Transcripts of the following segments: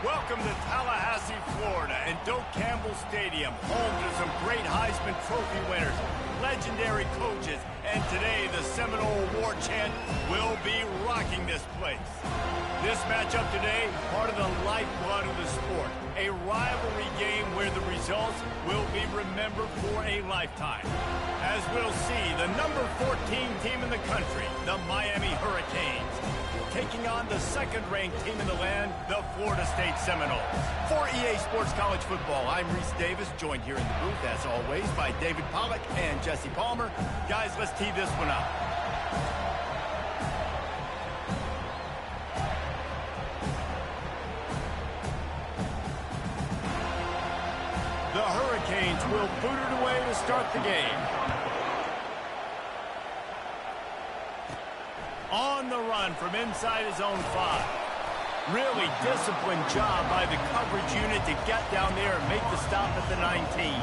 Welcome to Tallahassee, Florida, and Doak Campbell Stadium, home to some great Heisman Trophy winners, legendary coaches, and today the Seminole War Chant will be rocking this place. This matchup today, part of the lifeblood of the sport, a rivalry game where the results will be remembered for a lifetime. As we'll see, the number 14 team in the country, the Miami Hurricanes, taking on the second-ranked team in the land, the Florida State Seminoles. For EA Sports College Football, I'm Reese Davis, joined here in the booth, as always, by David Pollack and Jesse Palmer. Guys, let's tee this one up. The Hurricanes will boot it away to start the game. On the run from inside his own 5. Really disciplined job by the coverage unit to get down there and make the stop at the 19.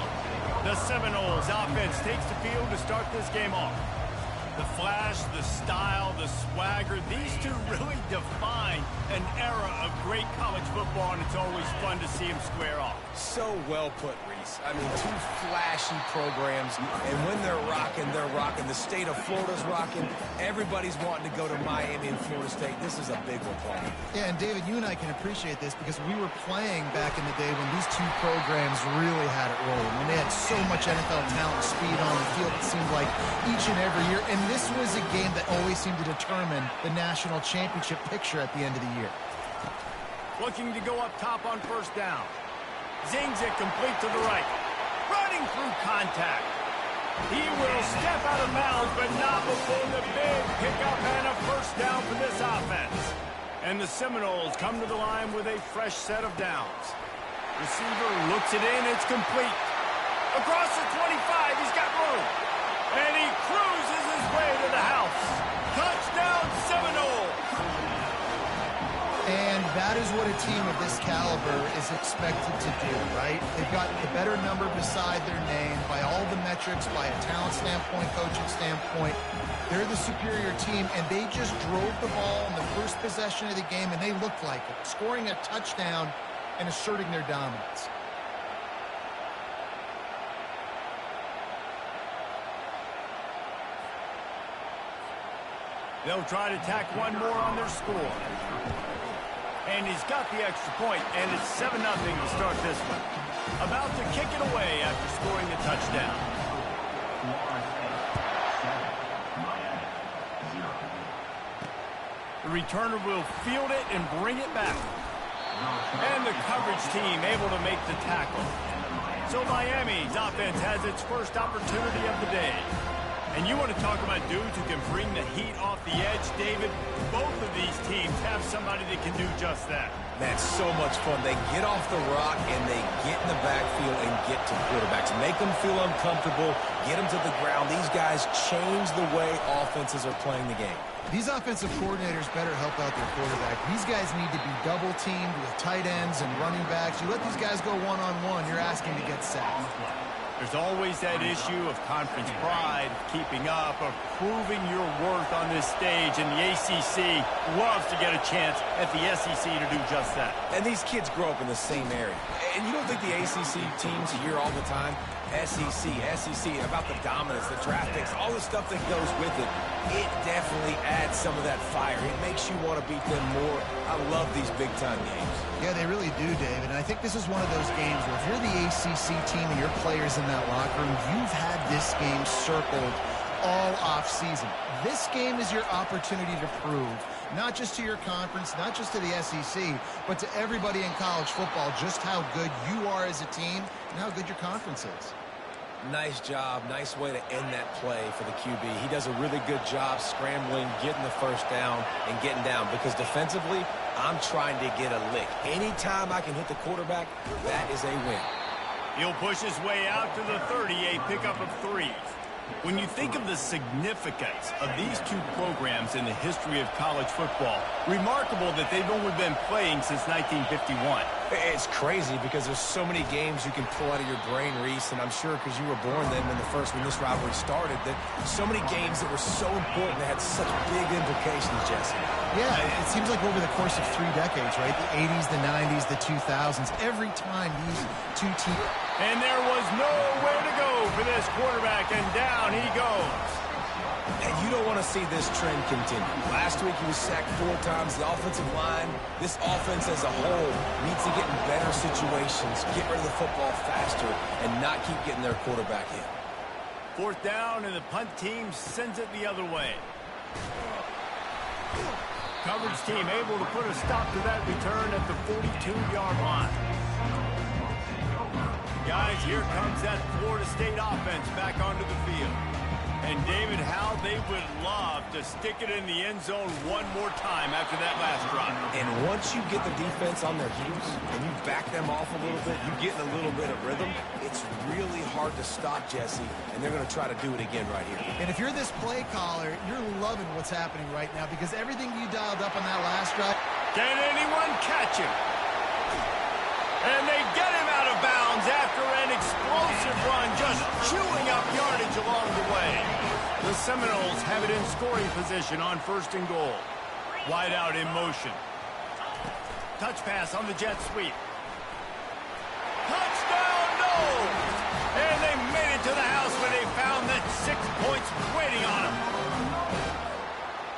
The Seminoles offense takes the field to start this game off. The flash, the style, the swagger, these two really define an era of great college football, and it's always fun to see them square off. So well put, Reese. I mean, two flashy programs, and when they're rocking, they're rocking. The state of Florida's rocking. Everybody's wanting to go to Miami and Florida State. This is a big one for them. Yeah, and David, you and I can appreciate this because we were playing back in the day when these two programs really had it rolling. When they had so much NFL talent and speed on the field, it seemed like each and every year. And this was a game that always seemed to determine the national championship picture at the end of the year. Looking to go up top on first down. Zings it complete to the right. Running through contact. He will step out of bounds, but not before the big pickup and a first down for this offense. And the Seminoles come to the line with a fresh set of downs. Receiver looks it in. It's complete. Across the 25, he's got room. And he cruises his way to the house. Touchdown, Seminoles! And that is what a team of this caliber is expected to do, right? They've got the better number beside their name by all the metrics, by a talent standpoint, coaching standpoint. They're the superior team, and they just drove the ball in the first possession of the game, and they looked like it, scoring a touchdown and asserting their dominance. They'll try to tack one more on their score. And he's got the extra point, and it's 7-0 to start this one. About to kick it away after scoring the touchdown. The returner will field it and bring it back. And the coverage team able to make the tackle. So Miami's offense has its first opportunity of the day. And you want to talk about dudes who can bring the heat off the edge, David? Both of these teams have somebody that can do just that. That's so much fun. They get off the rock, and they get in the backfield and get to quarterbacks. Make them feel uncomfortable, get them to the ground. These guys change the way offenses are playing the game. These offensive coordinators better help out their quarterback. These guys need to be double-teamed with tight ends and running backs. You let these guys go one-on-one, you're asking to get sacked. There's always that issue of conference pride, keeping up, of proving your worth on this stage, and the ACC loves to get a chance at the SEC to do just that. And these kids grow up in the same area. And you don't think the ACC teams hear all the time, SEC, about the dominance, the draft picks, all the stuff that goes with it. It definitely adds some of that fire. It makes you want to beat them more. I love these big-time games. Yeah, they really do, David. And I think this is one of those games where if you're the ACC team and your players in that locker room, you've had this game circled all off-season. This game is your opportunity to prove, not just to your conference, not just to the SEC, but to everybody in college football, just how good you are as a team and how good your conference is. Nice job. Nice way to end that play for the QB. He does a really good job scrambling, getting the first down, and getting down. Because defensively, I'm trying to get a lick. Anytime I can hit the quarterback, that is a win. He'll push his way out to the 30, a pickup of 3. When you think of the significance of these two programs in the history of college football, remarkable that they've only been playing since 1951. It's crazy because there's so many games you can pull out of your brain, Reese, and I'm sure because you were born then when this rivalry started, that so many games that were so important, they had such big implications, Jesse. Yeah, it seems like over the course of 3 decades, right? The 80s, the 90s, the 2000s, every time these two teams... And there was nowhere to go for this quarterback, and down he goes. And you don't want to see this trend continue. Last week he was sacked 4 times. The offensive line, this offense as a whole, needs to get in better situations, get rid of the football faster, and not keep getting their quarterback hit. 4th down, and the punt team sends it the other way. Coverage team able to put a stop to that return at the 42-yard line. Guys, here comes that Florida State offense back onto the field. And David, how they would love to stick it in the end zone one more time after that last drive. And once you get the defense on their heels and you back them off a little bit, you get in a little bit of rhythm, it's really hard to stop, Jesse, and they're going to try to do it again right here. And if you're this play caller, you're loving what's happening right now because everything you dialed up on that last drive... Can anyone catch him? And they get him out of bounds after an explosive run, just chewing up yardage along the way. The Seminoles have it in scoring position on 1st and goal. Wide out in motion. Touch pass on the jet sweep. Touchdown, no! And they made it to the house when they found that 6 points waiting on them.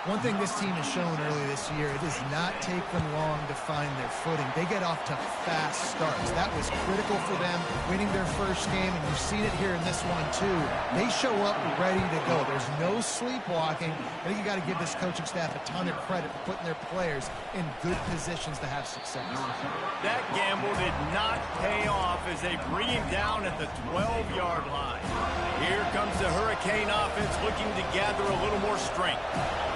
One thing this team has shown early this year, it does not take them long to find their footing. They get off to fast starts. That was critical for them, winning their first game, and you've seen it here in this one too. They show up ready to go. There's no sleepwalking. I think you got to give this coaching staff a ton of credit for putting their players in good positions to have success. That gamble did not pay off as they bring him down at the 12-yard line. Here comes the Hurricane offense looking to gather a little more strength.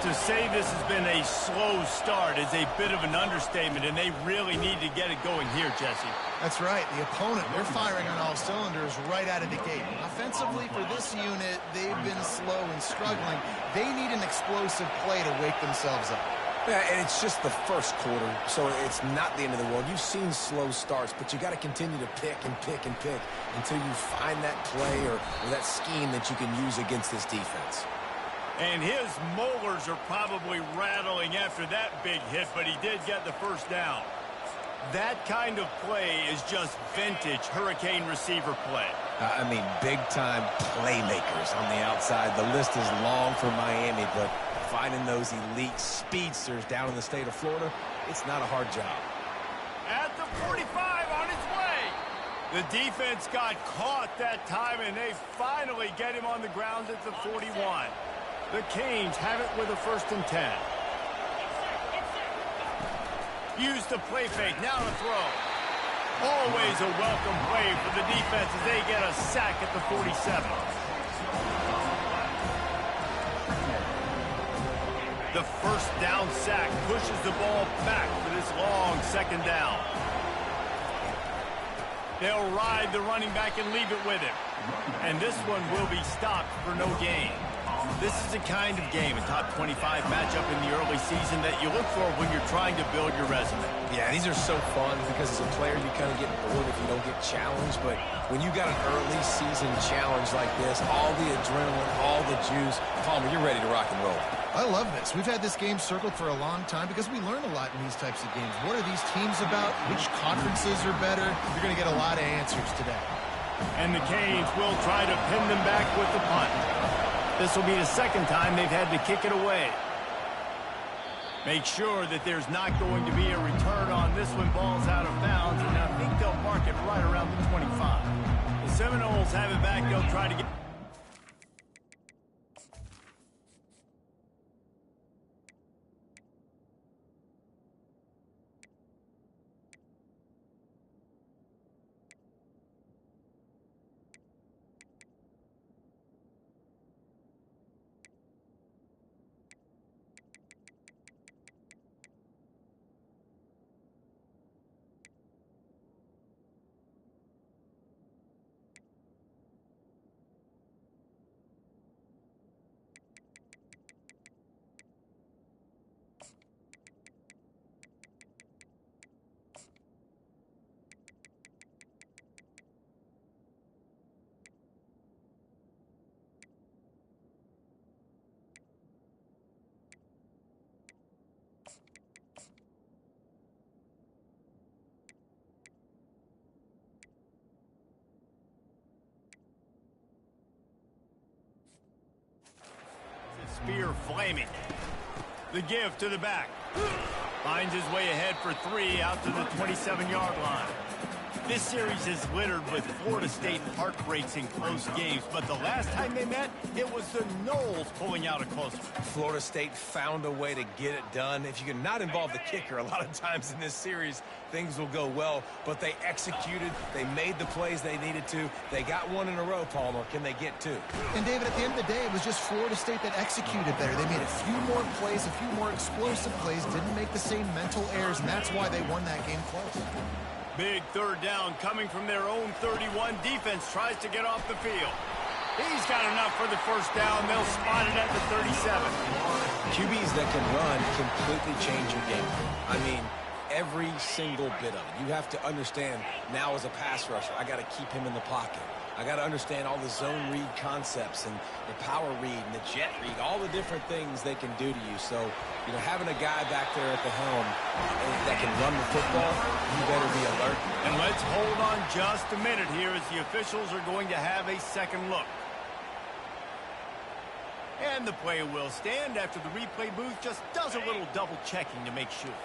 To say this has been a slow start is a bit of an understatement, and they really need to get it going here, Jesse. That's right. The opponent, they're firing on all cylinders right out of the gate. Offensively, for this unit, they've been slow and struggling. They need an explosive play to wake themselves up. Yeah, and it's just the first quarter, so it's not the end of the world. You've seen slow starts, but you got to continue to pick and pick and pick until you find that play or that scheme that you can use against this defense. And his molars are probably rattling after that big hit, but he did get the first down. That kind of play is just vintage Hurricane receiver play. I mean, big-time playmakers on the outside. The list is long for Miami, but finding those elite speedsters down in the state of Florida, it's not a hard job. At the 45 on his way. The defense got caught that time, and they finally get him on the ground at the 41. The Canes have it with a 1st and 10. Use the play fake, now to throw. Always a welcome play for the defense as they get a sack at the 47. The 1st down sack pushes the ball back for this long 2nd down. They'll ride the running back and leave it with him. And this one will be stopped for no gain. This is the kind of game, a top 25 matchup in the early season that you look for when you're trying to build your resume. Yeah, these are so fun because as a player you kind of get bored if you don't get challenged, but when you got an early season challenge like this, all the adrenaline, all the juice, Palmer, you're ready to rock and roll. I love this. We've had this game circled for a long time because we learn a lot in these types of games. What are these teams about? Which conferences are better? You're going to get a lot of answers today. And the Canes will try to pin them back with the punt. This will be the 2nd time they've had to kick it away. Make sure that there's not going to be a return on this one. Ball's out of bounds, and I think they'll mark it right around the 25. The Seminoles have it back. They'll try to get... are flaming. The give to the back. Finds his way ahead for 3 out to the 27-yard line. This series is littered with Florida State heartbreaks in close games, but the last time they met, it was the Noles pulling out a close one. Florida State found a way to get it done. If you can not involve the kicker, a lot of times in this series, things will go well, but they executed, they made the plays they needed to. They got one in a row, Palmer. Can they get 2? And, David, at the end of the day, it was just Florida State that executed better. They made a few more plays, a few more explosive plays, didn't make the same mental errors, and that's why they won that game close. Big third down coming from their own 31. Defense tries to get off the field. He's got enough for the first down. They'll spot it at the 37. QBs that can run completely change your game. I mean, every single bit of it. You have to understand now as a pass rusher, I got to keep him in the pocket. I got to understand all the zone read concepts and the power read and the jet read, all the different things they can do to you. So, you know, having a guy back there at the helm that can run the football, you better be alert. And let's hold on just a minute here as the officials are going to have a second look. And the play will stand after the replay booth just does a little double checking to make sure.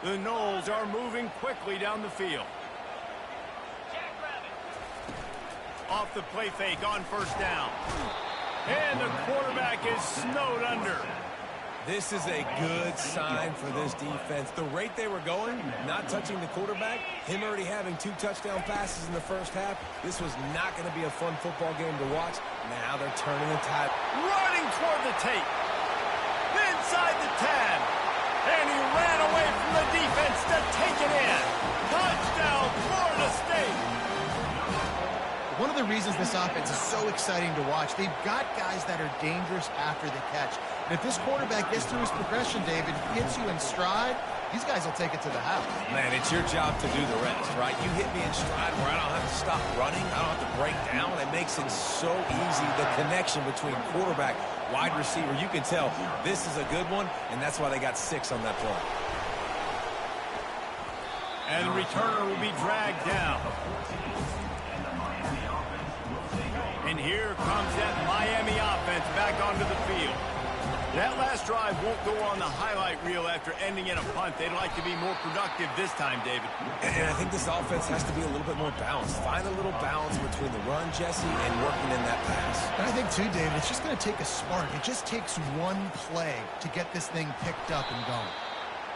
The Noles are moving quickly down the field. Off the play fake on first down. And the quarterback is snowed under. This is a good sign for this defense. The rate they were going, not touching the quarterback, him already having 2 touchdown passes in the first half, this was not going to be a fun football game to watch. Now they're turning the tide. Running toward the tape. Inside the 10. And he ran away from the defense to take it in. Touchdown, Florida State. One of the reasons this offense is so exciting to watch, they've got guys that are dangerous after the catch. And if this quarterback gets through his progression, David, gets you in stride, these guys will take it to the house. Man, it's your job to do the rest, right? You hit me in stride where I don't have to stop running. I don't have to break down. It makes it so easy, the connection between quarterback, wide receiver. You can tell this is a good one, and that's why they got 6 on that play. And the returner will be dragged down. And here comes that Miami offense back onto the field. That last drive won't go on the highlight reel after ending in a punt. They'd like to be more productive this time, David. And I think this offense has to be a little bit more balanced. Find a little balance between the run, Jesse, and working in that pass. And I think, too, David, it's just going to take a spark. It just takes one play to get this thing picked up and going.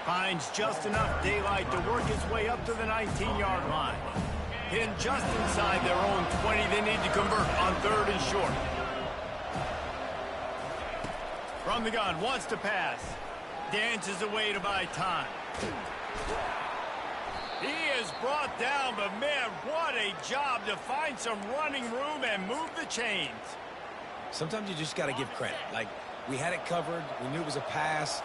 Finds just enough daylight to work his way up to the 19-yard line. Pinned just inside their own 20. They need to convert on 3rd and short. From the gun, wants to pass. Dances away to buy time. He is brought down, but man, what a job to find some running room and move the chains. Sometimes you just got to give credit. Like, we had it covered. We knew it was a pass.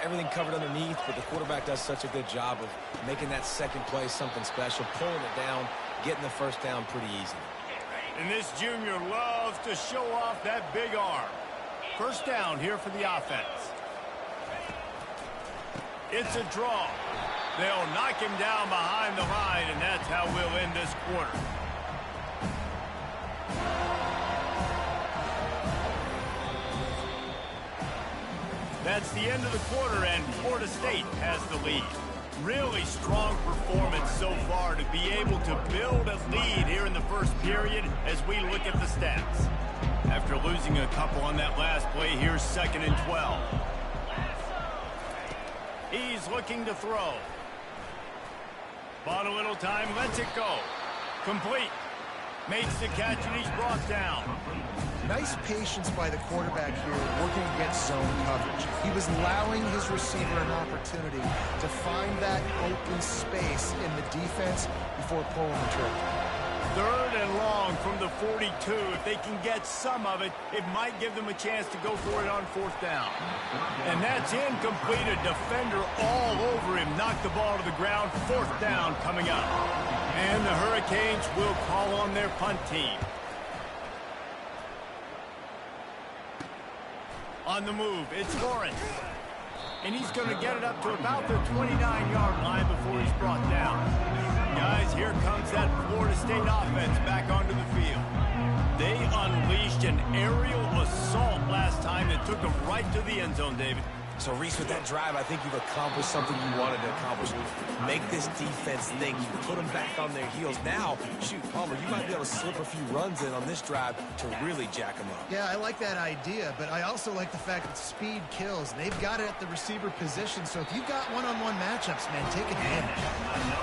Everything covered underneath, but the quarterback does such a good job of making that second play something special, pulling it down, getting the first down pretty easy. And this junior loves to show off that big arm. First down here for the offense. It's a draw. They'll knock him down behind the line, and that's how we'll end this quarter. That's the end of the quarter, and Florida State has the lead. Really strong performance so far to be able to build a lead here in the first period as we look at the stats. After losing a couple on that last play, here's 2nd and 12. He's looking to throw. Bought a little time, lets it go. Complete. Makes the catch, and he's brought down. Nice patience by the quarterback here working against zone coverage. He was allowing his receiver an opportunity to find that open space in the defense before pulling the trigger. 3rd and long from the 42. If they can get some of it, it might give them a chance to go for it on 4th down. And that's incomplete. A defender all over him. Knocked the ball to the ground. 4th down coming up. And the Hurricanes will call on their punt team. On the move, it's Lawrence. And he's going to get it up to about the 29-yard line before he's brought down. Guys, here comes that Florida State State offense back onto the field. They unleashed an aerial assault last time that took them right to the end zone, David. So, Reese, with that drive, I think you've accomplished something you wanted to accomplish. Make this defense think. You put them back on their heels. Now, shoot, Palmer, you might be able to slip a few runs in on this drive to really jack them up. Yeah, I like that idea, but I also like the fact that speed kills. They've got it at the receiver position, so if you've got one-on-one matchups, man, take advantage.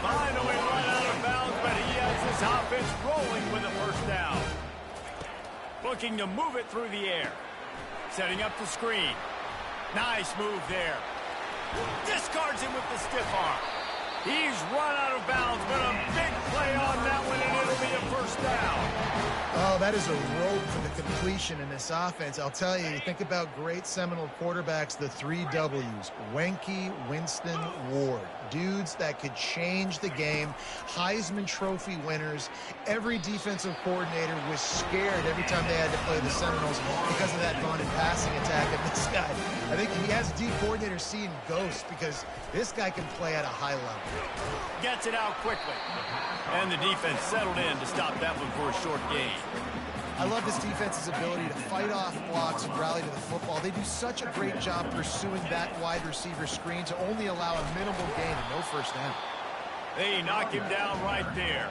Finally run out of bounds, but he has his offense rolling with a first down. Looking to move it through the air. Setting up the screen. Nice move there. Discards him with the stiff arm. He's run out of bounds, but a big play on that one, and it'll be a first down. Oh, that is a rope for the completion in this offense. I'll tell you, you think about great Seminole quarterbacks, the 3 W's, Wenke, Winston, Ward. Dudes that could change the game, Heisman Trophy winners. Every defensive coordinator was scared every time they had to play the Seminoles because of that vaunted passing attack. And this guy, I think he has D coordinators seeing ghosts because this guy can play at a high level. Gets it out quickly. And the defense settled in to stop that one for a short gain. I love this defense's ability to fight off blocks and rally to the football. They do such a great job pursuing that wide receiver screen to only allow a minimal gain and no first down. They knock him down right there.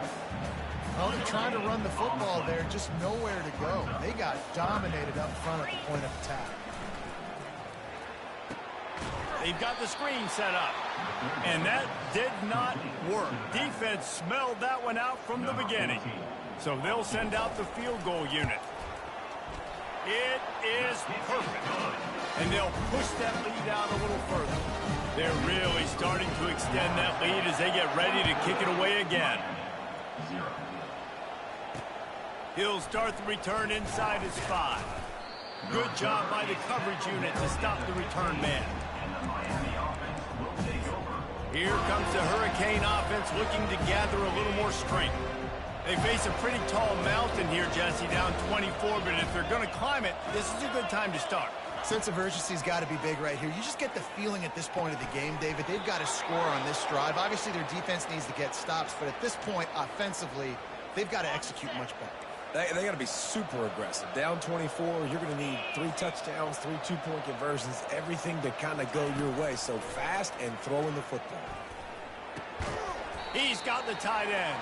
Well, they're trying to run the football there, just nowhere to go. They got dominated up front at the point of attack. They've got the screen set up. And that did not work. Defense smelled that one out from the beginning. So they'll send out the field goal unit. It is perfect. And they'll push that lead out a little further. They're really starting to extend that lead as they get ready to kick it away again. He'll start the return inside his 5. Good job by the coverage unit to stop the return man. Here comes the Hurricane offense looking to gather a little more strength. They face a pretty tall mountain here, Jesse, down 24, but if they're going to climb it, this is a good time to start. Sense of urgency's got to be big right here. You just get the feeling at this point of the game, David, they've got to score on this drive. Obviously, their defense needs to get stops, but at this point, offensively, they've got to execute much better. They got to be super aggressive. Down 24, you're going to need 3 touchdowns, 3 two-point conversions, everything to kind of go your way. So fast and throwing the football. He's got the tight end.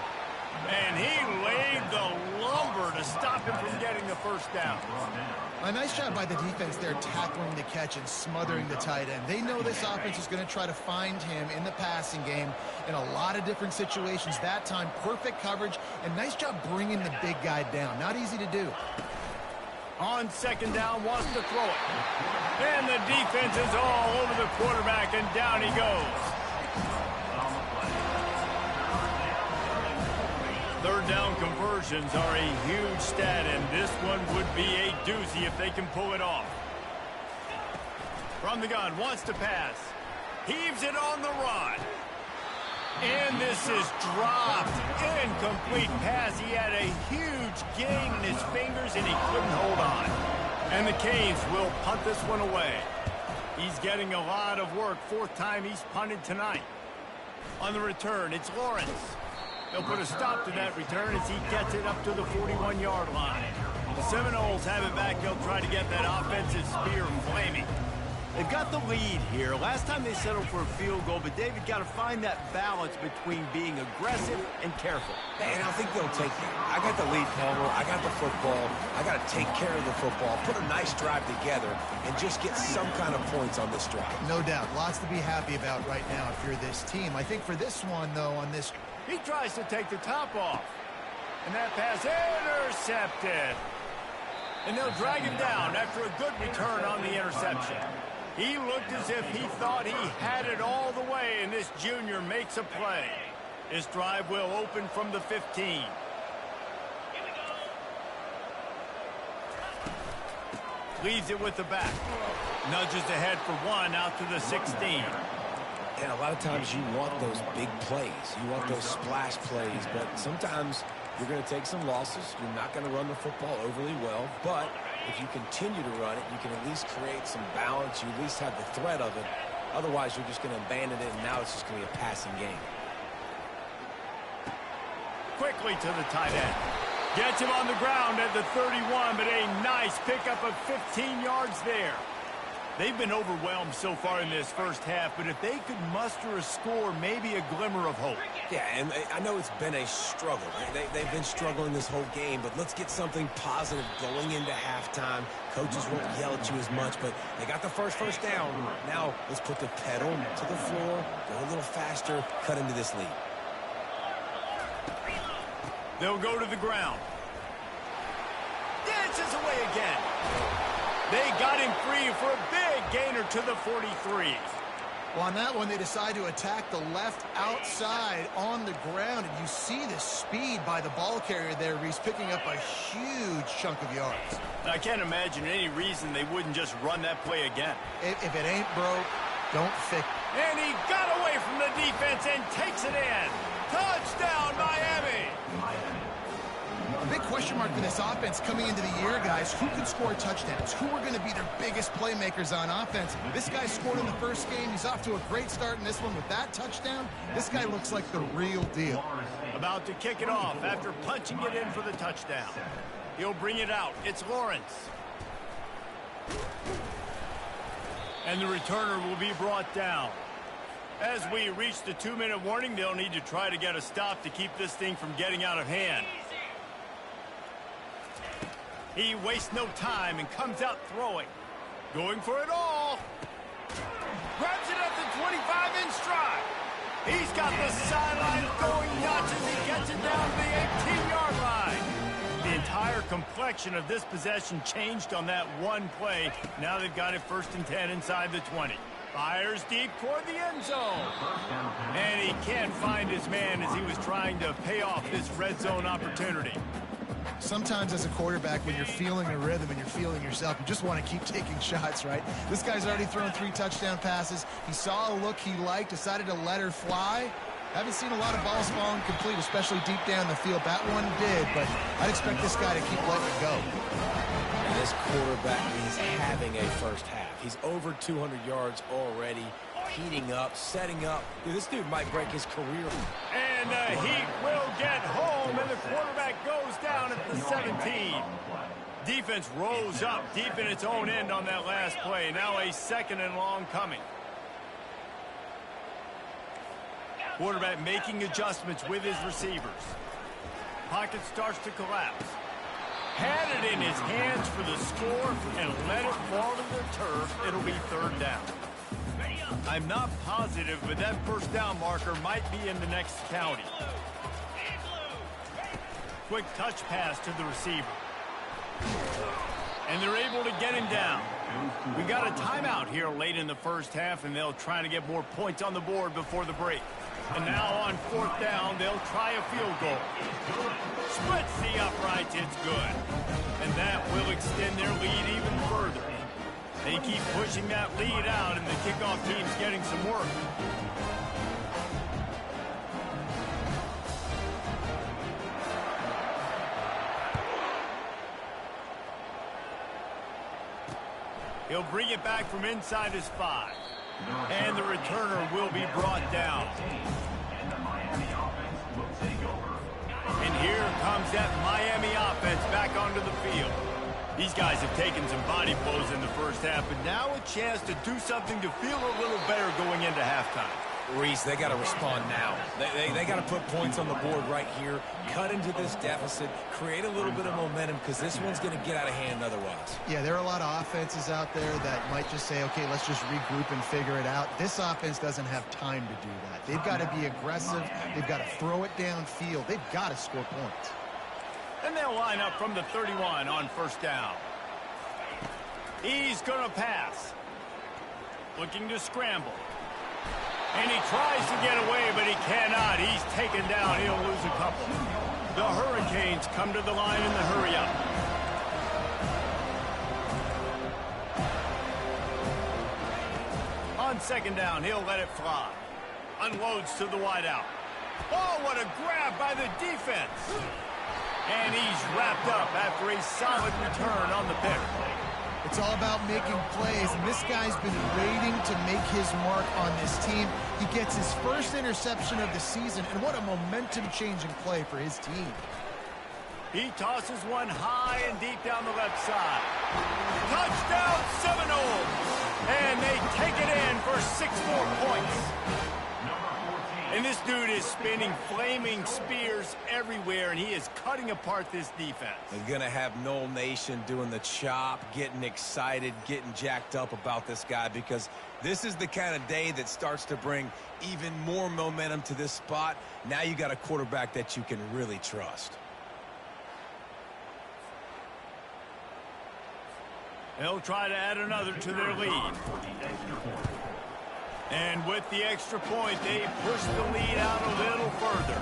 And he laid the lumber to stop him from getting the first down. A nice job by the defense there tackling the catch and smothering the tight end. They know this offense is going to try to find him in the passing game in a lot of different situations. That time, perfect coverage and nice job bringing the big guy down. Not easy to do. On second down, wants to throw it. And the defense is all over the quarterback, and down he goes. Third down conversions are a huge stat, and this one would be a doozy if they can pull it off. From the gun, wants to pass. Heaves it on the run. And this is dropped. Incomplete pass. He had a huge gain in his fingers, and he couldn't hold on. And the Canes will punt this one away. He's getting a lot of work. 4th time he's punted tonight. On the return, it's Lawrence. They'll put a stop to that return as he gets it up to the 41-yard line. The Seminoles have it back. They'll try to get that offensive spear flaming. They've got the lead here. Last time they settled for a field goal, but David got to find that balance between being aggressive and careful. And I think they'll take that. I got the lead, Palmer. I got the football. I got to take care of the football, put a nice drive together, and just get some kind of points on this drive. No doubt. Lots to be happy about right now if you're this team. I think for this one, though, on this... He tries to take the top off. And that pass intercepted. And they'll drag him down after a good return on the interception. He looked as if he thought he had it all the way, and this junior makes a play. This drive will open from the 15. Leaves it with the back. Nudges ahead for 1 out to the 16. And a lot of times you want those big plays. You want those splash plays, but sometimes you're going to take some losses. You're not going to run the football overly well, but if you continue to run it, you can at least create some balance. You at least have the threat of it. Otherwise, you're just going to abandon it, and now it's just going to be a passing game. quickly to the tight end. Gets him on the ground at the 31, but a nice pickup of 15 yards there. They've been overwhelmed so far in this first half, but if they could muster a score, maybe a glimmer of hope. Yeah, and I know it's been a struggle. They've been struggling this whole game, but let's get something positive going into halftime. Coaches won't yell at you as much, but they got the first down. Now let's put the pedal to the floor, go a little faster, cut into this lead. They'll go to the ground. Dances away again. They got him free for a big gainer to the 43. Well, on that one, they decide to attack the left outside on the ground, and you see the speed by the ball carrier there, Reese, picking up a huge chunk of yards. I can't imagine any reason they wouldn't just run that play again. If it ain't broke, don't fix it. And he got away from the defense and takes it in. Touchdown, Miami! A big question mark for this offense coming into the year, guys. Who could score touchdowns? Who are going to be their biggest playmakers on offense? This guy scored in the first game. He's off to a great start in this one with that touchdown. This guy looks like the real deal. About to kick it off after punching it in for the touchdown. He'll bring it out. It's Lawrence. And the returner will be brought down. As we reach the 2-minute warning, they'll need to try to get a stop to keep this thing from getting out of hand. He wastes no time and comes out throwing. Going for it all. Grabs it at the 25 in stride. He's got the sideline going nuts as he gets it down to the 18-yard line. The entire complexion of this possession changed on that one play. Now they've got it 1st and 10 inside the 20. Fires deep toward the end zone. And he can't find his man as he was trying to pay off this red zone opportunity. Sometimes as a quarterback, when you're feeling a rhythm and you're feeling yourself, you just want to keep taking shots, right? This guy's already thrown 3 touchdown passes. He saw a look he liked, decided to let her fly. Haven't seen a lot of balls falling complete, especially deep down the field. That one did, but I'd expect this guy to keep letting it go. And this quarterback is having a first half. He's over 200 yards already, heating up, setting up. Dude, this dude might break his career. And the Heat will get home, and the quarterback goes down at the 17. Defense rose up deep in its own end on that last play. Now a 2nd and long coming. Quarterback making adjustments with his receivers. Pocket starts to collapse. Had it in his hands for the score and let it fall to the turf. It'll be 3rd down. I'm not positive, but that 1st down marker might be in the next county. Quick touch pass to the receiver. And they're able to get him down. We got a timeout here late in the first half, and they'll try to get more points on the board before the break. And now on 4th down, they'll try a field goal. Splits the uprights, it's good. And that will extend their lead even further. They keep pushing that lead out, and the kickoff team's getting some work. He'll bring it back from inside his 5. And the returner will be brought down. And here comes that Miami offense back onto the field. These guys have taken some body blows in the first half, but now a chance to do something to feel a little better going into halftime. Reese, they got to respond now. They got to put points on the board right here, cut into this deficit, create a little bit of momentum, because this one's going to get out of hand otherwise. Yeah, there are a lot of offenses out there that might just say, okay, let's just regroup and figure it out. This offense doesn't have time to do that. They've got to be aggressive. They've got to throw it downfield. They've got to score points. And they'll line up from the 31 on 1st down. He's going to pass. Looking to scramble. And he tries to get away, but he cannot. He's taken down. He'll lose a couple. The Hurricanes come to the line in the hurry-up. On 2nd down, he'll let it fly. Unloads to the wideout. Oh, what a grab by the defense. And he's wrapped up after a solid return on the pick. It's all about making plays, and this guy's been waiting to make his mark on this team. He gets his first interception of the season, and what a momentum-changing play for his team. He tosses one high and deep down the left side. Touchdown Seminoles! And they take it in for 6 more points. And this dude is spinning flaming spears everywhere, and he is cutting apart this defense. They're going to have Noel Nation doing the chop, getting excited, getting jacked up about this guy, because this is the kind of day that starts to bring even more momentum to this spot. Now you got a quarterback that you can really trust. They'll try to add another to their lead. And with the extra point, they push the lead out a little further.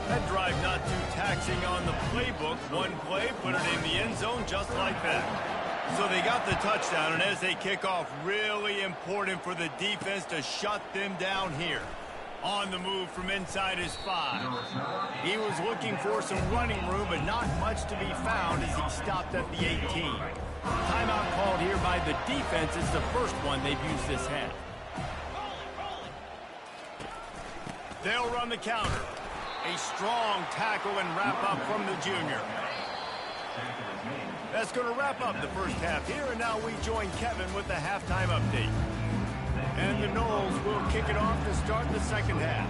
That drive not too taxing on the playbook. One play, put it in the end zone just like that. So they got the touchdown, and as they kick off, really important for the defense to shut them down here. On the move from inside his 5. He was looking for some running room, but not much to be found as he stopped at the 18. Timeout called here by the defense. It's the first one they've used this half. They'll run the counter. A strong tackle and wrap up from the junior. That's going to wrap up the first half here, and now we join Kevin with the halftime update. And the Noles will kick it off to start the second half.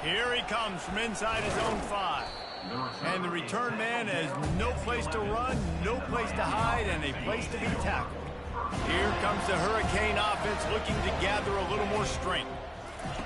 Here he comes from inside his own 5. And the return man has no place to run, no place to hide, and a place to be tackled. Here comes the Hurricane offense looking to gather a little more strength.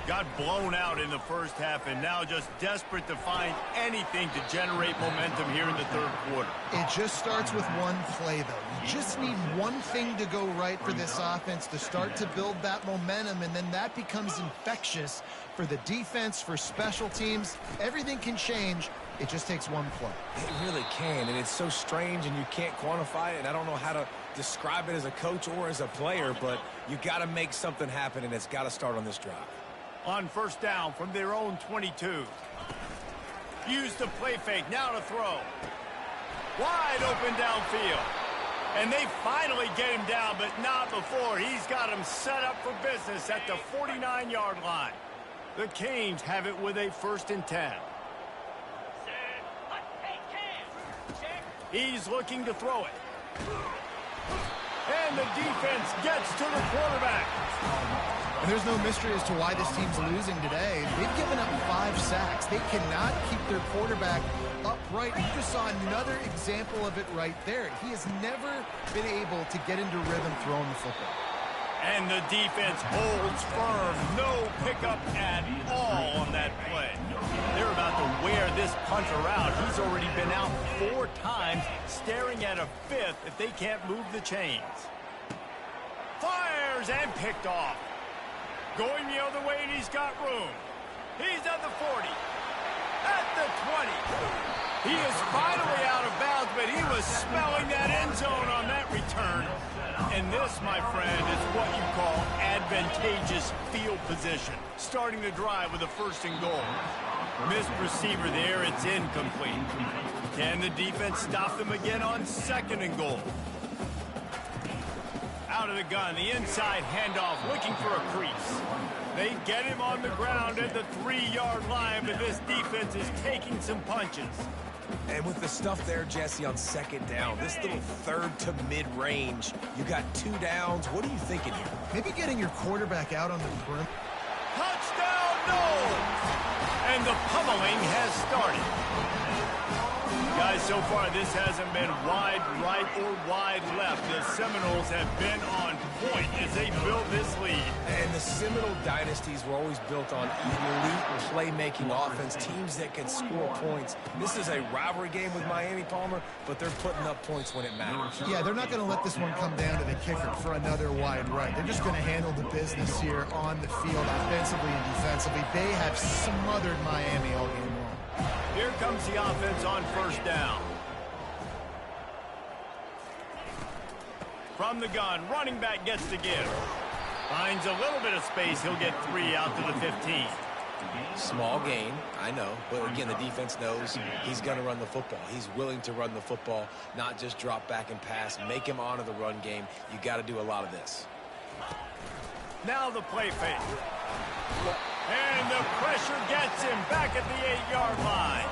Got blown out in the first half and now just desperate to find anything to generate momentum here in the third quarter. It just starts with one play, though. You just need one thing to go right for this offense to start to build that momentum, and then that becomes infectious for the defense, for special teams. Everything can change. It just takes one play. It really can, and it's so strange, and you can't quantify it, and I don't know how to describe it as a coach or as a player, but you got to make something happen, and it's got to start on this drive. On first down from their own 22. Use the play fake, now to throw. Wide open downfield. And they finally get him down, but not before. He's got him set up for business at the 49-yard line. The Canes have it with a 1st and 10. He's looking to throw it. And the defense gets to the quarterback. And there's no mystery as to why this team's losing today. They've given up 5 sacks. They cannot keep their quarterback upright. You just saw another example of it right there. He has never been able to get into rhythm throwing the football. And the defense holds firm. No pickup at all on that play. They're about to wear this punter out. He's already been out 4 times, staring at a 5th if they can't move the chains. Fires and picked off. Going the other way, and he's got room. He's at the 40. At the 20. He is finally out of bounds, but he was smelling that end zone on that return. And this, my friend, is what you call advantageous field position. Starting the drive with a 1st and goal. Missed receiver there, it's incomplete. Can the defense stop them again on 2nd and goal? Out of the gun, the inside handoff, looking for a crease. They get him on the ground at the 3-yard line, but this defense is taking some punches. And with the stuff there, Jesse, on 2nd down, this little 3rd to mid-range, you got 2 downs. What are you thinking here? Maybe getting your quarterback out on the perimeter. Touchdown, Noles! And the pummeling has started. Guys, so far this hasn't been wide right or wide left. The Seminoles have been on point as they build this lead. And the Seminole dynasties were always built on elite playmaking offense, teams that can score points. This is a rivalry game with Miami, Palmer, but they're putting up points when it matters. Yeah, they're not going to let this one come down to the kicker for another wide right. They're just going to handle the business here on the field, offensively and defensively. They have smothered Miami all game long. Here comes the offense on 1st down. From the gun, running back gets to give. Finds a little bit of space. He'll get 3 out to the 15. Small gain, I know. But again, the defense knows he's going to run the football. He's willing to run the football, not just drop back and pass. Make him honor the run game. You got to do a lot of this. Now the play fake. And the pressure gets him back at the 8-yard line.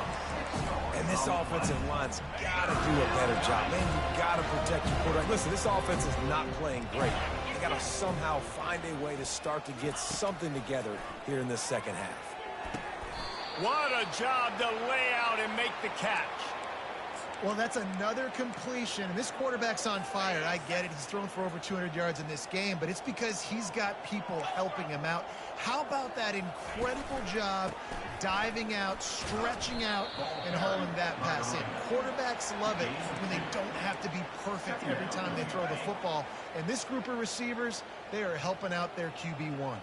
And this offensive line's got to do a better job. Man, you got to protect your quarterback. Listen, this offense is not playing great. They got to somehow find a way to start to get something together here in this second half. What a job to lay out and make the catch. Well, that's another completion. This quarterback's on fire. I get it. He's thrown for over 200 yards in this game, but it's because he's got people helping him out. How about that incredible job diving out, stretching out, and hauling that pass in? Quarterbacks love it when they don't have to be perfect every time they throw the football. And this group of receivers, they are helping out their QB1.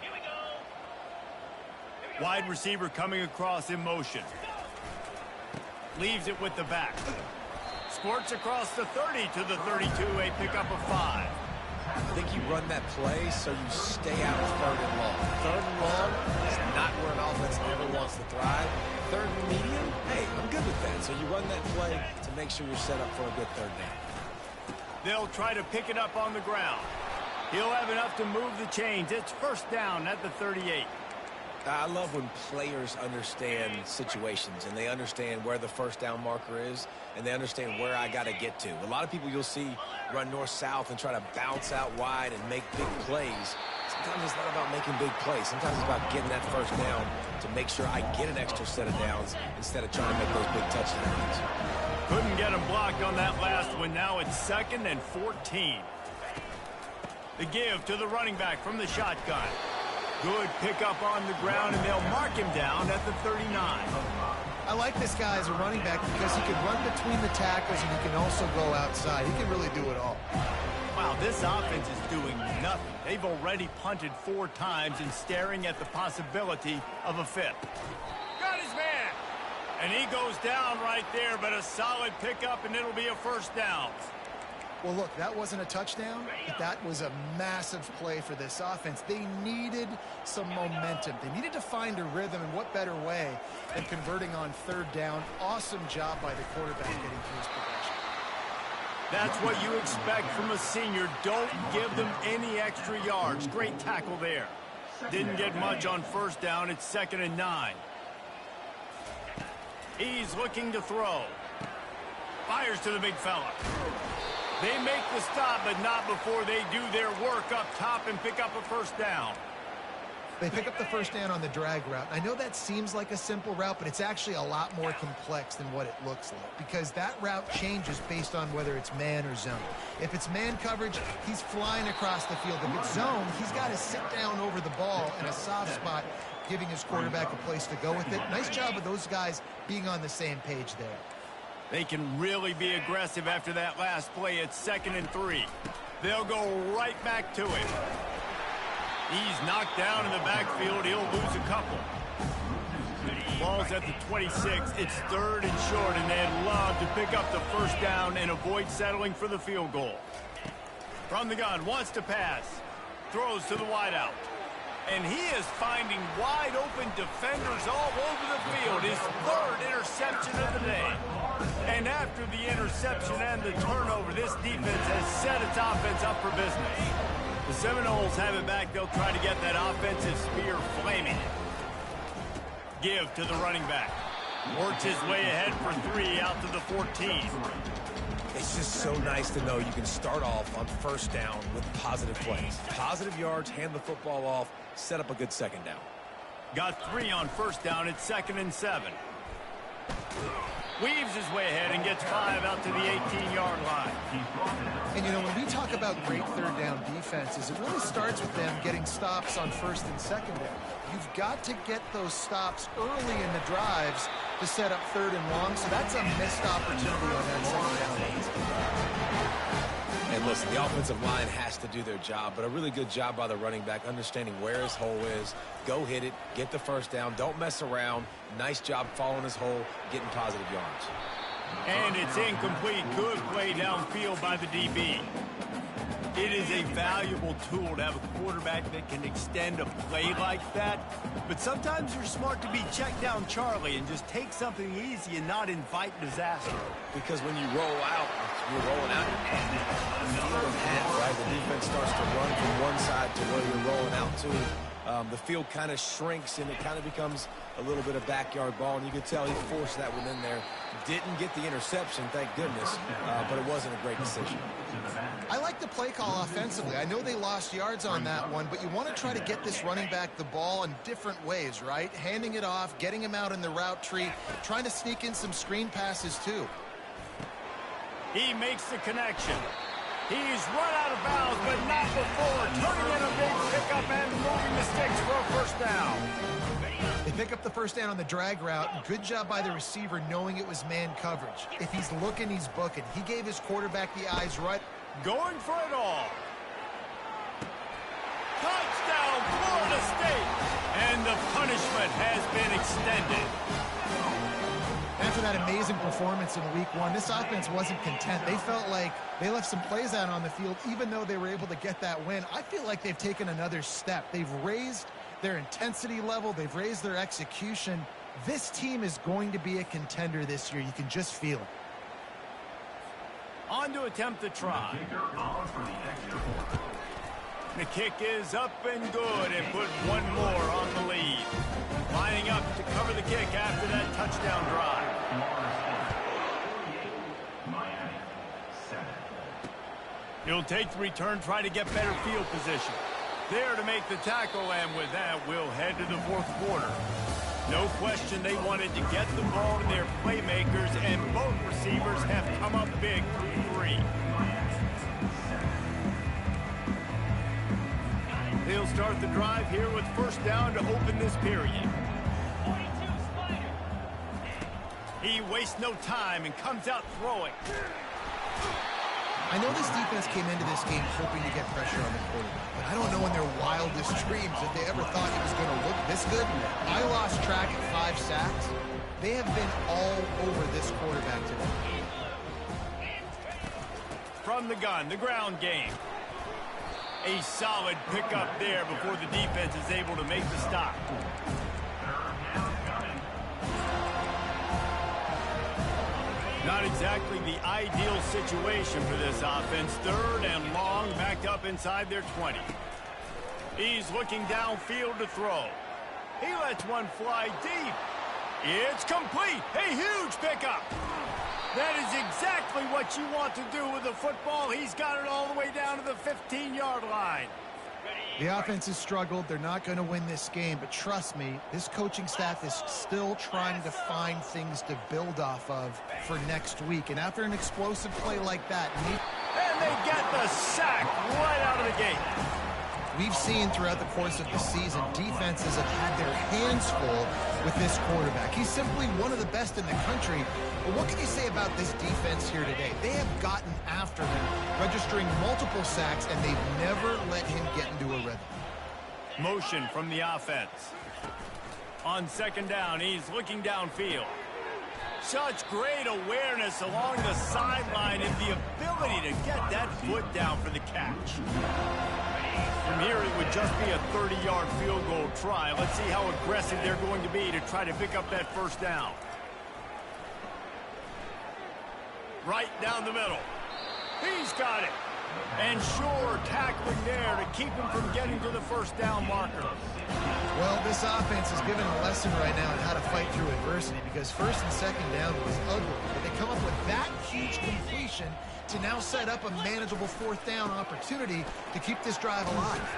Wide receiver coming across in motion. Leaves it with the back. Squirts across the 30 to the 32, a pickup of 5. I think you run that play so you stay out of 3rd and long. 3rd and long is not where an offense ever wants to thrive. 3rd and medium, hey, I'm good with that. So you run that play to make sure you're set up for a good 3rd down. They'll try to pick it up on the ground. He'll have enough to move the chains. It's 1st down at the 38. I love when players understand situations and they understand where the 1st down marker is and they understand where I got to get to. A lot of people you'll see run north-south and try to bounce out wide and make big plays. Sometimes it's not about making big plays. Sometimes it's about getting that 1st down to make sure I get an extra set of downs instead of trying to make those big touchdowns. Couldn't get him blocked on that last one. Now it's 2nd and 14. The give to the running back from the shotgun. Good pickup on the ground, and they'll mark him down at the 39. I like this guy as a running back because he can run between the tackles and he can also go outside. He can really do it all. Wow, this offense is doing nothing. They've already punted 4 times and staring at the possibility of a 5th. Got his man! And he goes down right there, but a solid pickup, and it'll be a 1st down. Well, look, that wasn't a touchdown, but that was a massive play for this offense. They needed some momentum. They needed to find a rhythm, and what better way than converting on 3rd down. Awesome job by the quarterback getting through his progression. That's what you expect from a senior. Don't give them any extra yards. Great tackle there. Didn't get much on 1st down. It's 2nd and 9. He's looking to throw. Fires to the big fella. They make the stop, but not before they do their work up top and pick up a 1st down. They pick up the 1st down on the drag route. I know that seems like a simple route, but it's actually a lot more complex than what it looks like because that route changes based on whether it's man or zone. If it's man coverage, he's flying across the field. If it's zone, he's got to sit down over the ball in a soft spot, giving his quarterback a place to go with it. Nice job of those guys being on the same page there. They can really be aggressive after that last play. It's 2nd and 3. They'll go right back to it. He's knocked down in the backfield. He'll lose a couple. Ball's at the 26. It's 3rd and short, and they'd love to pick up the 1st down and avoid settling for the field goal. From the gun, wants to pass. Throws to the wideout. And he is finding wide-open defenders all over the field. His 3rd interception of the day. And after the interception and the turnover, this defense has set its offense up for business. The Seminoles have it back. They'll try to get that offensive spear flaming. Give to the running back. Works his way ahead for 3 out to the 14. It's just so nice to know you can start off on 1st down with positive plays. Positive yards, hand the football off, set up a good 2nd down. Got 3 on 1st down. It's 2nd and 7. Weaves his way ahead and gets 5 out to the 18-yard line. And, you know, when we talk about great 3rd down defenses, it really starts with them getting stops on 1st and 2nd down. You've got to get those stops early in the drives to set up 3rd and long, so that's a missed opportunity on that 2nd down. And listen, the offensive line has to do their job, but a really good job by the running back understanding where his hole is. Go hit it, get the 1st down, don't mess around. Nice job following his hole, getting positive yards. And it's incomplete. Good play downfield by the DB. It is a valuable tool to have a quarterback that can extend a play like that. But sometimes you're smart to be check down Charlie and just take something easy and not invite disaster. Because when you roll out, you're rolling out and field in half, right? The defense starts to run from one side to where you're rolling out to. The field kind of shrinks, and it kind of becomes a little bit of backyard ball, and you could tell he forced that one in there. Didn't get the interception, thank goodness, but it wasn't a great decision. I like the play call offensively. I know they lost yards on that one, but you want to try to get this running back the ball in different ways, right? Handing it off, getting him out in the route tree, trying to sneak in some screen passes too. He makes the connection. He's run out of bounds, but not before turning in a big pickup and moving the sticks for a first down. They pick up the first down on the drag route. Good job by the receiver knowing it was man coverage. If he's looking, he's booking. He gave his quarterback the eyes right. Going for it all. Touchdown, Florida State. And the punishment has been extended. After that amazing performance in week one, this offense wasn't content. They felt like they left some plays out on the field, even though they were able to get that win. I feel like they've taken another step. They've raised their intensity level. They've raised their execution. This team is going to be a contender this year. You can just feel it. On to attempt the try. The kick is up and good and put one more on the lead. Lining up to cover the kick after that touchdown drive. He'll take the return, try to get better field position. There to make the tackle, and with that, we'll head to the fourth quarter. No question they wanted to get the ball to their playmakers, and both receivers have come up big for 3. They'll start the drive here with first down to open this period. He wastes no time and comes out throwing. I know this defense came into this game hoping to get pressure on the quarterback, but I don't know in their wildest dreams if they ever thought he was going to look this good. I lost track at 5 sacks. They have been all over this quarterback today. From the gun, the ground game. A solid pickup there before the defense is able to make the stop. Not exactly the ideal situation for this offense. 3rd and long, backed up inside their 20. He's looking downfield to throw. He lets one fly deep. It's complete. A huge pickup. That is exactly what you want to do with the football. He's got it all the way down to the 15-yard line. The offense has struggled. They're not going to win this game, but trust me, this coaching staff is still trying to find things to build off of for next week. And after an explosive play like that, and they get the sack right out of the gate. We've seen throughout the course of the season, defenses have had their hands full with this quarterback. He's simply one of the best in the country. But what can you say about this defense here today? They have gotten after him, registering multiple sacks, and they've never let him get into a rhythm. Motion from the offense. On second down, he's looking downfield. Such great awareness along the sideline and the ability to get that foot down for the catch. From here, it would just be a 30-yard field goal try. Let's see how aggressive they're going to be to try to pick up that first down. Right down the middle. He's got it. And sure, tackling there to keep him from getting to the first down marker. Well, this offense is given a lesson right now on how to fight through adversity, because first and second down was ugly. But they come up with that huge completion to now set up a manageable fourth down opportunity to keep this drive alive.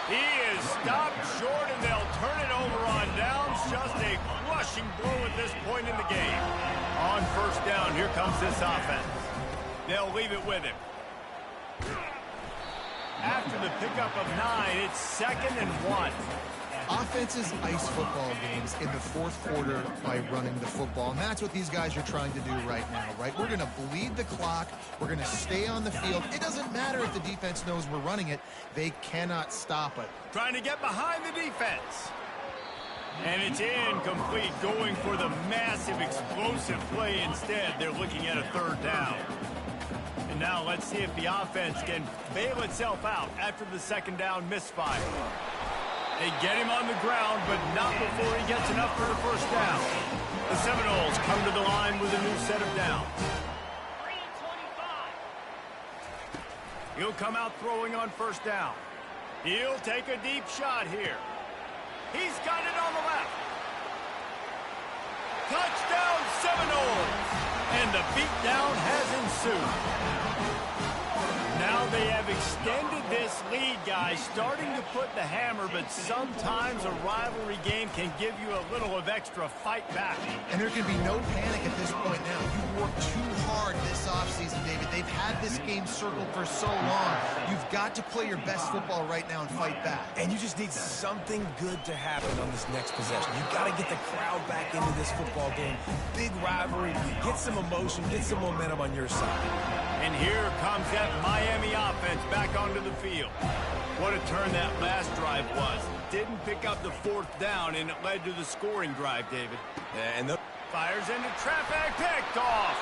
He is stopped short, and they'll turn it over on downs. Just a crushing blow at this point in the game. On first down, here comes this offense. They'll leave it with him. After the pickup of 9, it's 2nd and 1. Offenses ice football games in the fourth quarter by running the football, and that's what these guys are trying to do right now, right? We're going to bleed the clock. We're going to stay on the field. It doesn't matter if the defense knows we're running it. They cannot stop it. Trying to get behind the defense. And it's incomplete, going for the massive explosive play instead. They're looking at a 3rd down. And now let's see if the offense can bail itself out after the second down misfire. They get him on the ground, but not before he gets enough for the first down. The Seminoles come to the line with a new set of downs. He'll come out throwing on first down. He'll take a deep shot here. He's got it on the left. Touchdown Seminoles! And the beatdown has ensued. Now they have extended this lead, guys, starting to put the hammer, but sometimes a rivalry game can give you a little of extra fight back. And there can be no panic at this point now. You've worked too hard this offseason, David. They've had this game circled for so long. You've got to play your best football right now and fight back. And you just need something good to happen on this next possession. You've got to get the crowd back into this football game. Big rivalry. Get some emotion. Get some momentum on your side. And here comes that Miami offense back onto the field. What a turn that last drive was. Didn't pick up the fourth down, and it led to the scoring drive, David. And the fires into traffic, picked off.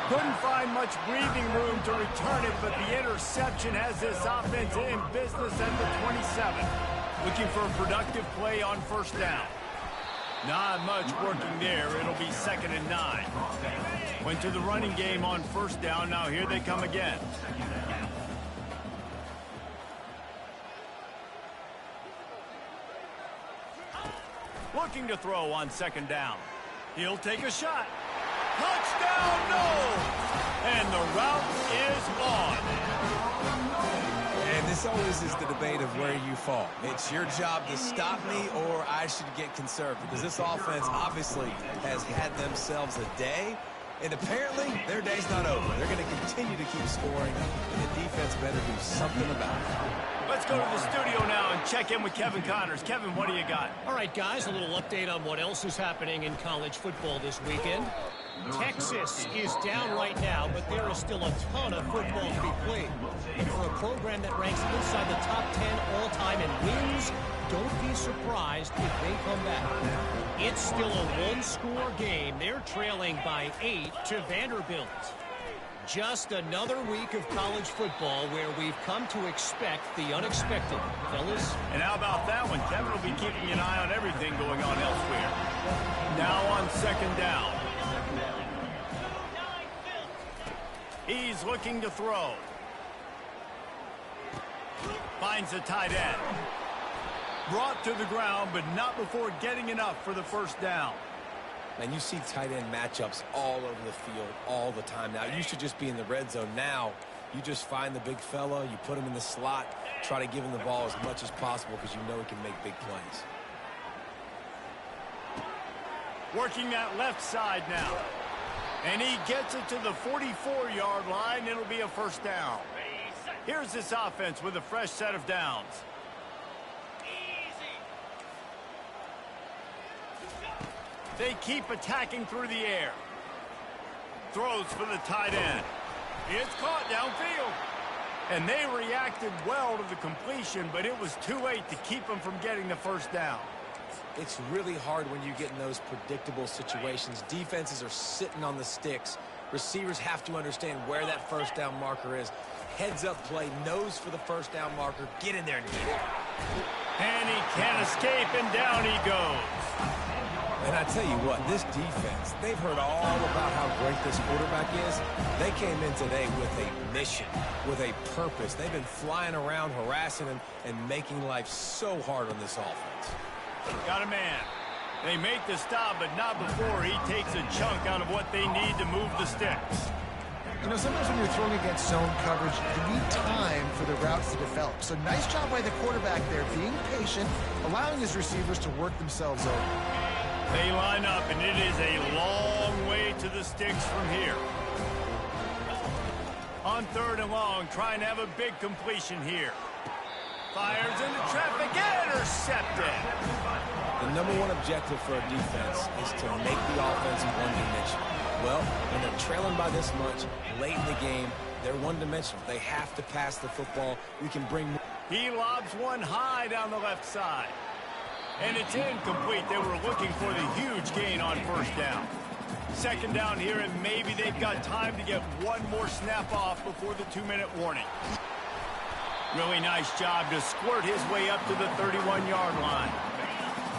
Couldn't find much breathing room to return it, but the interception has this offense in business at the 27. Looking for a productive play on first down. Not much working there. It'll be 2nd and 9. Went to the running game on first down. Now here they come again. Looking to throw on 2nd down. He'll take a shot. Touchdown, no! And the route is on. And this always is the debate of where you fall. It's your job to stop me, or I should get conserved, because this offense obviously has had themselves a day, and apparently their day's not over. They're going to continue to keep scoring, and the defense better do something about it. Let's go to the studio now and check in with Kevin Connors. Kevin, what do you got? All right, guys, a little update on what else is happening in college football this weekend. Texas is down right now, but there is still a ton of football to be played. And for a program that ranks inside the top 10 all-time and wins, don't be surprised if they come back. It's still a one-score game. They're trailing by 8 to Vanderbilt. Just another week of college football where we've come to expect the unexpected, fellas. And how about that one? Kevin will be keeping an eye on everything going on elsewhere. Now on 2nd down. He's looking to throw. Finds the tight end. Brought to the ground, but not before getting enough for the first down. And you see tight end matchups all over the field all the time now. It used to just be in the red zone. Now you just find the big fella, you put him in the slot, try to give him the ball as much as possible because you know he can make big plays. Working that left side now. And he gets it to the 44-yard line. It'll be a first down. Here's this offense with a fresh set of downs. They keep attacking through the air. Throws for the tight end. It's caught downfield. And they reacted well to the completion, but it was too late to keep them from getting the first down. It's really hard when you get in those predictable situations. Defenses are sitting on the sticks. Receivers have to understand where that first down marker is. Heads-up play, nose for the first down marker. Get in there and get it. And he can't escape, and down he goes. And I tell you what, this defense, they've heard all about how great this quarterback is. They came in today with a mission, with a purpose. They've been flying around, harassing him, and making life so hard on this offense. Got a man. They make the stop, but not before he takes a chunk out of what they need to move the sticks. You know, sometimes when you're throwing against zone coverage, you need time for the routes to develop. So nice job by the quarterback there, being patient, allowing his receivers to work themselves over. They line up, and it is a long way to the sticks from here. On 3rd and long, trying to have a big completion here. Fires into traffic, intercepted. The #1 objective for a defense is to make the offense one-dimensional. Well, when they're trailing by this much, late in the game, they're one-dimensional. They have to pass the football. We can bring... He lobs one high down the left side. And it's incomplete. They were looking for the huge gain on first down. Second down here, and maybe they've got time to get one more snap off before the 2-minute warning. Really nice job to squirt his way up to the 31-yard line.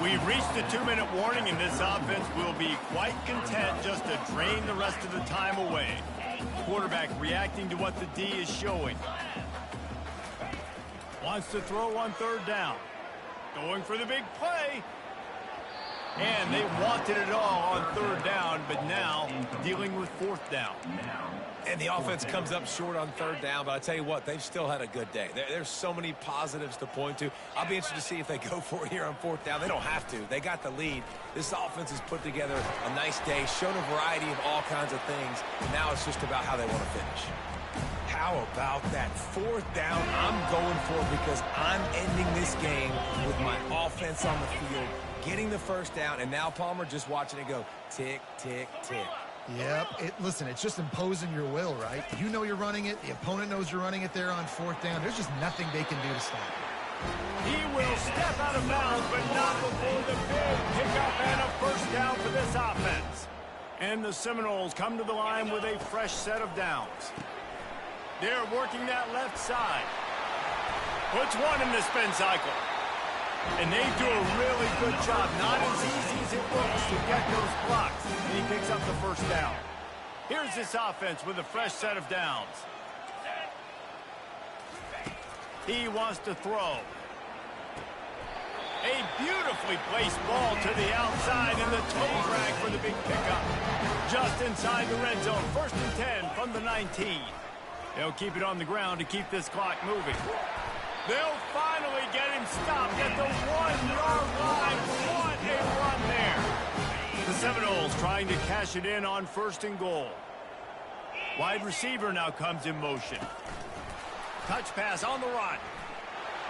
We've reached the 2-minute warning, and this offense will be quite content just to drain the rest of the time away. Quarterback reacting to what the D is showing. Wants to throw on third down. Going for the big play. And they wanted it all on third down, but now dealing with fourth down. And the offense comes up short on third down, but I tell you what, they've still had a good day. There's so many positives to point to. I'll be interested to see if they go for it here on fourth down. They don't have to. They got the lead. This offense has put together a nice day, shown a variety of all kinds of things, and now it's just about how they want to finish. How about that fourth down? I'm going for it because I'm ending this game with my offense on the field, getting the first down, and now Palmer just watching it go tick, tick, tick. Yep. Listen, it's just imposing your will, right? You know you're running it. The opponent knows you're running it there on fourth down. There's just nothing they can do to stop it. He will step out of bounds, but not before the big pickup and a first down for this offense. And the Seminoles come to the line with a fresh set of downs. They're working that left side. Puts one in the spin cycle. And they do a really good job. Not as easy as it looks to get those blocks. And he picks up the first down. Here's this offense with a fresh set of downs. He wants to throw. A beautifully placed ball to the outside and the toe drag for the big pickup. Just inside the red zone. 1st and 10 from the 19. They'll keep it on the ground to keep this clock moving. They'll finally get him stopped at the 1-yard line. What a run there. The Seminoles trying to cash it in on 1st and goal. Wide receiver now comes in motion. Touch pass on the run.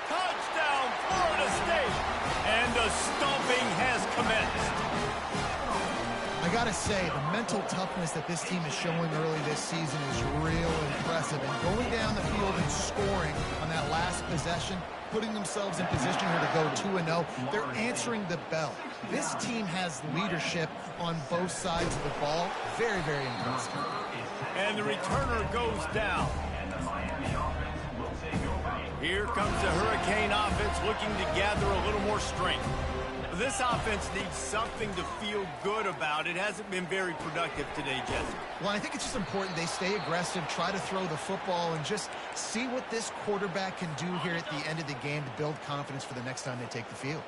Touchdown, Florida State. And the stomping has commenced. I got to say, the mental toughness that this team is showing early this season is real impressive. And going down the field and scoring on that last possession, putting themselves in position here to go 2-0, they're answering the bell. This team has leadership on both sides of the ball. Very, very impressive. And the returner goes down. Here comes the Hurricane offense looking to gather a little more strength. This offense needs something to feel good about. It hasn't been very productive today, Jesse. Well, I think it's just important they stay aggressive, try to throw the football, and just see what this quarterback can do here at the end of the game to build confidence for the next time they take the field.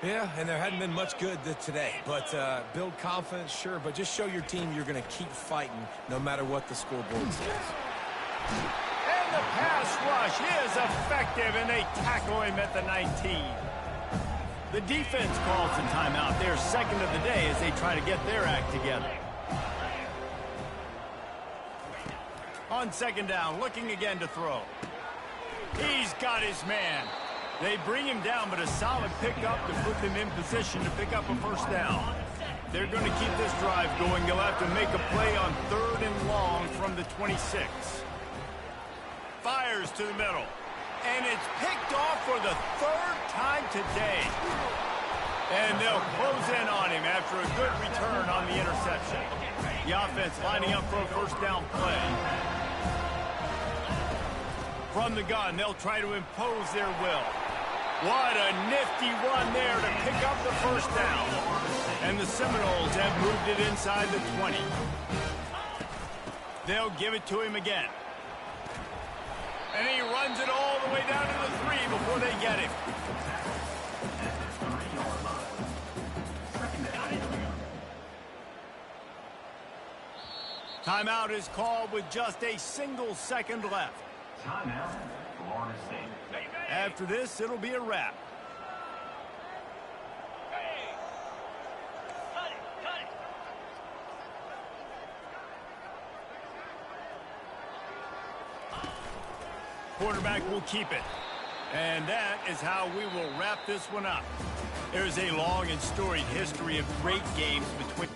Yeah, and there hadn't been much good today. But build confidence, sure, but just show your team you're going to keep fighting no matter what the scoreboard says. And the pass rush is effective, and they tackle him at the 19. The defense calls the timeout. Their second of the day as they try to get their act together. On 2nd down, looking again to throw. He's got his man. They bring him down, but a solid pickup to put them in position to pick up a first down. They're going to keep this drive going. They'll have to make a play on 3rd and long from the 26. Fires to the middle. And it's picked off for the 3rd time today. And they'll close in on him after a good return on the interception. The offense lining up for a first down play. From the gun, they'll try to impose their will. What a nifty run there to pick up the first down. And the Seminoles have moved it inside the 20. They'll give it to him again. And he runs it all the way down to the 3 before they get him. Timeout is called with just a single second left. Timeout, Florida State. After this, it'll be a wrap. Quarterback will keep it. And that is how we will wrap this one up. There's a long and storied history of great games between...